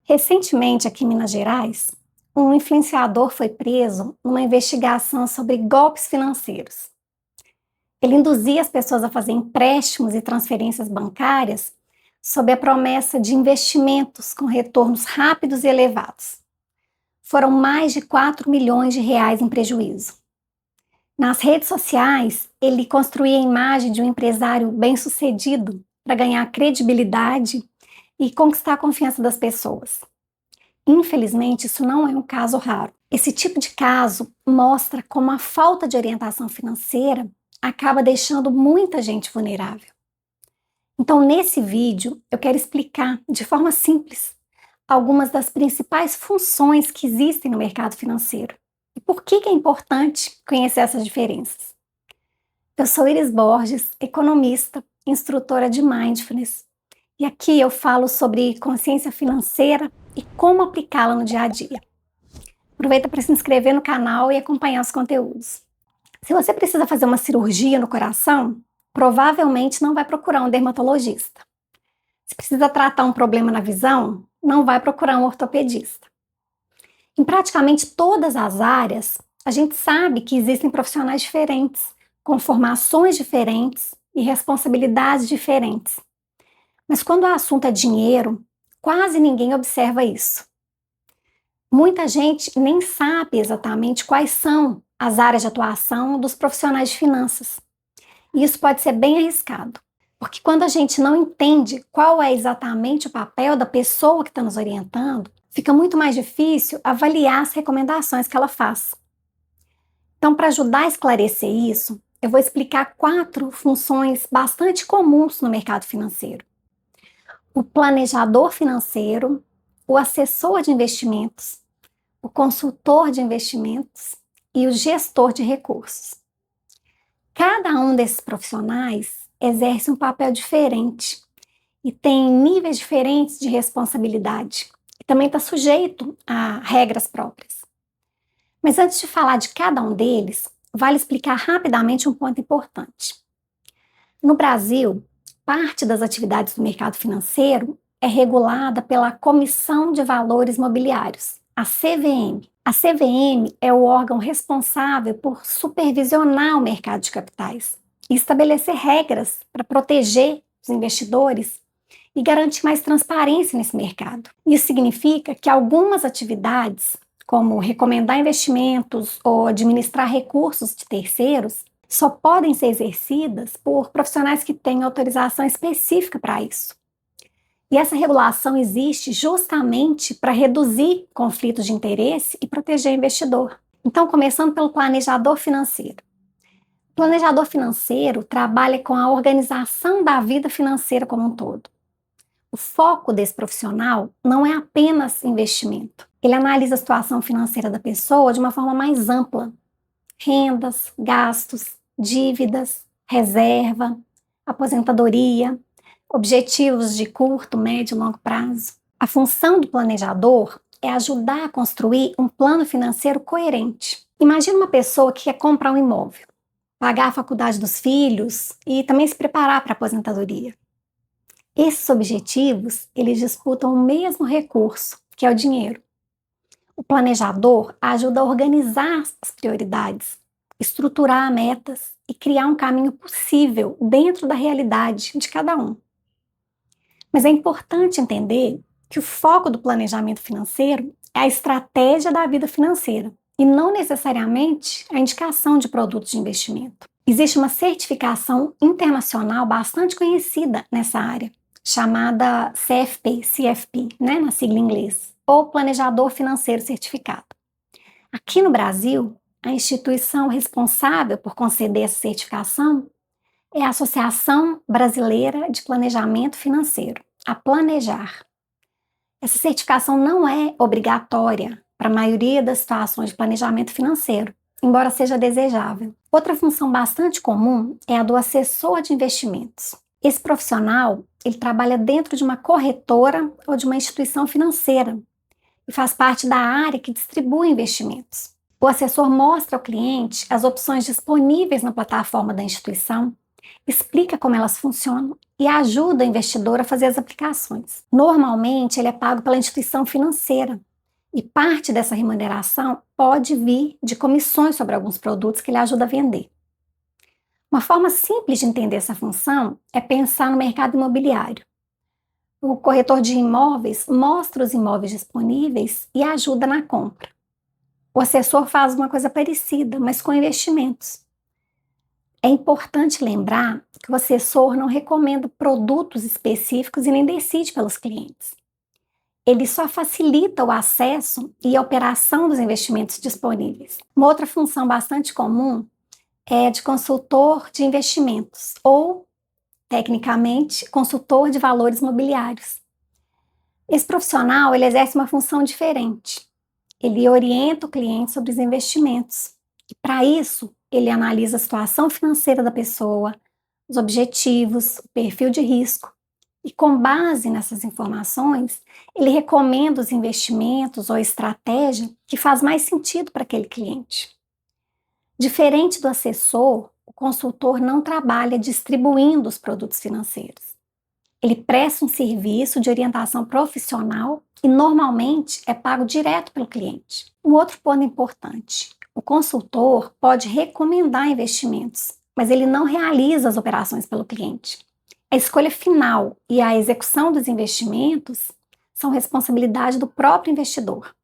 Recentemente, aqui em Minas Gerais, um influenciador foi preso numa investigação sobre golpes financeiros. Ele induzia as pessoas a fazer empréstimos e transferências bancárias sob a promessa de investimentos com retornos rápidos e elevados. Foram mais de 4 milhões de reais em prejuízo. Nas redes sociais, ele construía a imagem de um empresário bem-sucedido para ganhar credibilidade e conquistar a confiança das pessoas. Infelizmente, isso não é um caso raro. Esse tipo de caso mostra como a falta de orientação financeira acaba deixando muita gente vulnerável. Então, nesse vídeo, eu quero explicar de forma simples algumas das principais funções que existem no mercado financeiro e por que é importante conhecer essas diferenças. Eu sou Iris Borges, economista, instrutora de Mindfulness, e aqui eu falo sobre consciência financeira e como aplicá-la no dia a dia. Aproveita para se inscrever no canal e acompanhar os conteúdos. Se você precisa fazer uma cirurgia no coração, provavelmente não vai procurar um dermatologista. Se precisa tratar um problema na visão, não vai procurar um ortopedista. Em praticamente todas as áreas, a gente sabe que existem profissionais diferentes, com formações diferentes e responsabilidades diferentes. Mas quando o assunto é dinheiro, quase ninguém observa isso. Muita gente nem sabe exatamente quais são as áreas de atuação dos profissionais de finanças. E isso pode ser bem arriscado, porque quando a gente não entende qual é exatamente o papel da pessoa que está nos orientando, fica muito mais difícil avaliar as recomendações que ela faz. Então, para ajudar a esclarecer isso, eu vou explicar 4 funções bastante comuns no mercado financeiro: o planejador financeiro, o assessor de investimentos, o consultor de investimentos e o gestor de recursos. Cada um desses profissionais exerce um papel diferente e tem níveis diferentes de responsabilidade e também está sujeito a regras próprias. Mas antes de falar de cada um deles, vale explicar rapidamente um ponto importante. No Brasil, parte das atividades do mercado financeiro é regulada pela Comissão de Valores Mobiliários, a CVM. A CVM é o órgão responsável por supervisionar o mercado de capitais e estabelecer regras para proteger os investidores e garantir mais transparência nesse mercado. Isso significa que algumas atividades, como recomendar investimentos ou administrar recursos de terceiros, só podem ser exercidas por profissionais que têm autorização específica para isso. E essa regulação existe justamente para reduzir conflitos de interesse e proteger o investidor. Então, começando pelo planejador financeiro. O planejador financeiro trabalha com a organização da vida financeira como um todo. O foco desse profissional não é apenas investimento. Ele analisa a situação financeira da pessoa de uma forma mais ampla: rendas, gastos, dívidas, reserva, aposentadoria, objetivos de curto, médio e longo prazo. A função do planejador é ajudar a construir um plano financeiro coerente. Imagina uma pessoa que quer comprar um imóvel, pagar a faculdade dos filhos e também se preparar para a aposentadoria. Esses objetivos, eles disputam o mesmo recurso, que é o dinheiro. O planejador ajuda a organizar as prioridades, estruturar metas e criar um caminho possível dentro da realidade de cada um. Mas é importante entender que o foco do planejamento financeiro é a estratégia da vida financeira e não necessariamente a indicação de produtos de investimento. Existe uma certificação internacional bastante conhecida nessa área, chamada CFP, na sigla em inglês, ou Planejador Financeiro Certificado. Aqui no Brasil, a instituição responsável por conceder essa certificação é a Associação Brasileira de Planejamento Financeiro, a Planejar. Essa certificação não é obrigatória para a maioria das situações de planejamento financeiro, embora seja desejável. Outra função bastante comum é a do assessor de investimentos. Esse profissional, ele trabalha dentro de uma corretora ou de uma instituição financeira e faz parte da área que distribui investimentos. O assessor mostra ao cliente as opções disponíveis na plataforma da instituição explica como elas funcionam e ajuda o investidor a fazer as aplicações. Normalmente, ele é pago pela instituição financeira e parte dessa remuneração pode vir de comissões sobre alguns produtos que ele ajuda a vender. Uma forma simples de entender essa função é pensar no mercado imobiliário. O corretor de imóveis mostra os imóveis disponíveis e ajuda na compra. O assessor faz uma coisa parecida, mas com investimentos. É importante lembrar que o assessor não recomenda produtos específicos e nem decide pelos clientes. Ele só facilita o acesso e a operação dos investimentos disponíveis. Uma outra função bastante comum é de consultor de investimentos ou, tecnicamente, consultor de valores mobiliários. Esse profissional ele exerce uma função diferente. Ele orienta o cliente sobre os investimentos. E, para isso, ele analisa a situação financeira da pessoa, os objetivos, o perfil de risco. E, com base nessas informações, ele recomenda os investimentos ou estratégia que faz mais sentido para aquele cliente. Diferente do assessor, o consultor não trabalha distribuindo os produtos financeiros. Ele presta um serviço de orientação profissional e normalmente é pago direto pelo cliente. Um outro ponto importante: o consultor pode recomendar investimentos, mas ele não realiza as operações pelo cliente. A escolha final e a execução dos investimentos são responsabilidade do próprio investidor.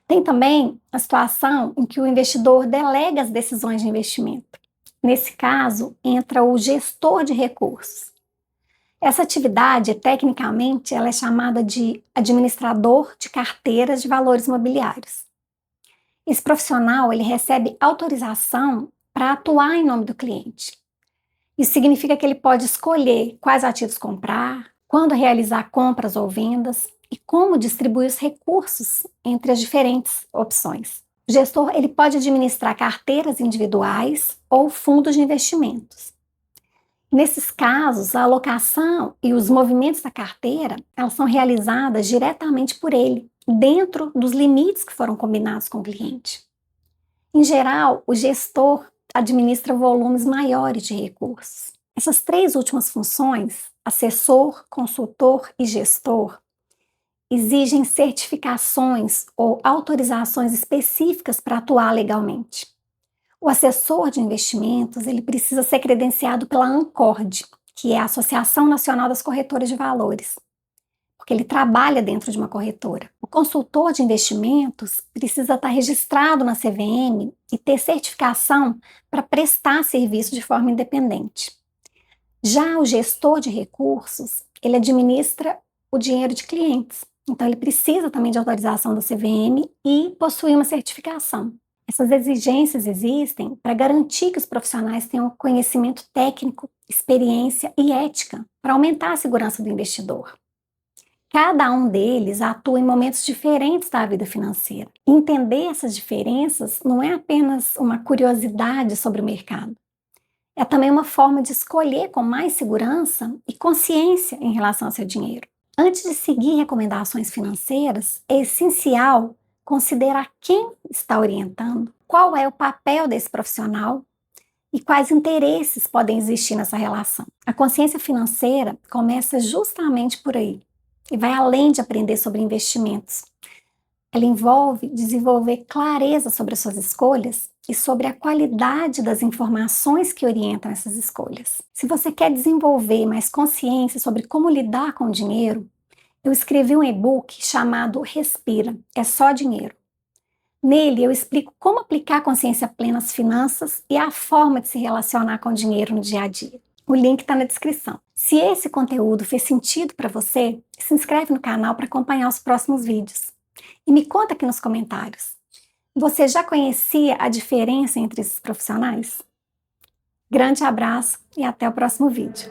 Tem também a situação em que o investidor delega as decisões de investimento. Nesse caso, entra o gestor de recursos. Essa atividade, tecnicamente, ela é chamada de administrador de carteiras de valores imobiliários. Esse profissional, ele recebe autorização para atuar em nome do cliente. Isso significa que ele pode escolher quais ativos comprar, quando realizar compras ou vendas e como distribuir os recursos entre as diferentes opções. O gestor, ele pode administrar carteiras individuais ou fundos de investimentos. Nesses casos, a alocação e os movimentos da carteira, elas são realizadas diretamente por ele, dentro dos limites que foram combinados com o cliente. Em geral, o gestor administra volumes maiores de recursos. Essas três últimas funções, assessor, consultor e gestor, exigem certificações ou autorizações específicas para atuar legalmente. O assessor de investimentos, ele precisa ser credenciado pela ANCORD, que é a Associação Nacional das Corretoras de Valores, porque ele trabalha dentro de uma corretora. O consultor de investimentos precisa estar registrado na CVM e ter certificação para prestar serviço de forma independente. Já o gestor de recursos, ele administra o dinheiro de clientes, então ele precisa também de autorização da CVM e possuir uma certificação. Essas exigências existem para garantir que os profissionais tenham conhecimento técnico, experiência e ética para aumentar a segurança do investidor. Cada um deles atua em momentos diferentes da vida financeira. Entender essas diferenças não é apenas uma curiosidade sobre o mercado. É também uma forma de escolher com mais segurança e consciência em relação ao seu dinheiro. Antes de seguir recomendações financeiras, é essencial considerar quem está orientando, qual é o papel desse profissional e quais interesses podem existir nessa relação. A consciência financeira começa justamente por aí e vai além de aprender sobre investimentos. Ela envolve desenvolver clareza sobre as suas escolhas e sobre a qualidade das informações que orientam essas escolhas. Se você quer desenvolver mais consciência sobre como lidar com o dinheiro, eu escrevi um e-book chamado Respira, é só dinheiro. Nele eu explico como aplicar a consciência plena às finanças e a forma de se relacionar com o dinheiro no dia a dia. O link está na descrição. Se esse conteúdo fez sentido para você, se inscreve no canal para acompanhar os próximos vídeos. E me conta aqui nos comentários. Você já conhecia a diferença entre esses profissionais? Grande abraço e até o próximo vídeo.